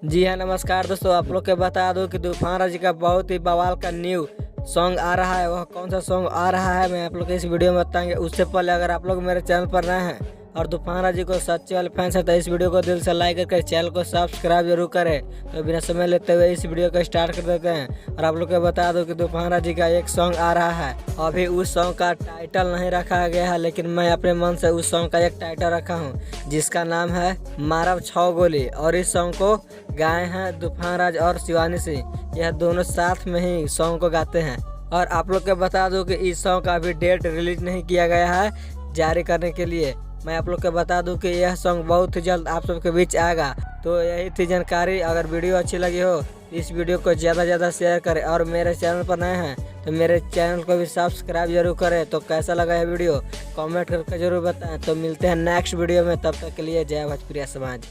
जी हाँ, नमस्कार दोस्तों। आप लोग के बता दूं कि तूफान राज का बहुत ही बवाल का न्यू सॉन्ग आ रहा है। वह कौन सा सॉन्ग आ रहा है मैं आप लोग को इस वीडियो में बताएंगे। उससे पहले अगर आप लोग मेरे चैनल पर नए हैं और तूफान राज को सच्चे वाले फैंस हैं तो इस वीडियो को दिल से लाइक करके चैनल को सब्सक्राइब जरूर करें। तो बिना समय लेते हुए इस वीडियो को स्टार्ट कर देते हैं। और आप लोग को बता दूं कि तूफान राज का एक सॉन्ग आ रहा है। अभी उस सॉन्ग का टाइटल नहीं रखा गया है, लेकिन मैं अपने मन से उस सॉन्ग का एक टाइटल रखा हूँ जिसका नाम है मारब 6 गोली। और इस सॉन्ग को गाए हैं तूफान राज और शिवानी सिंह। यह दोनों साथ में ही सॉन्ग को गाते हैं। और आप लोग को बता दूं कि इस सॉन्ग का अभी डेट रिलीज नहीं किया गया है जारी करने के लिए। मैं आप लोग को बता दूं कि यह सॉन्ग बहुत ही जल्द आप सबके बीच आएगा। तो यही थी जानकारी। अगर वीडियो अच्छी लगी हो इस वीडियो को ज़्यादा से ज़्यादा शेयर करें। और मेरे चैनल पर नए हैं तो मेरे चैनल को भी सब्सक्राइब जरूर करें। तो कैसा लगा यह वीडियो कमेंट करके जरूर बताएं। तो मिलते हैं नेक्स्ट वीडियो में, तब तक के लिए जय भोजपुरिया समाज।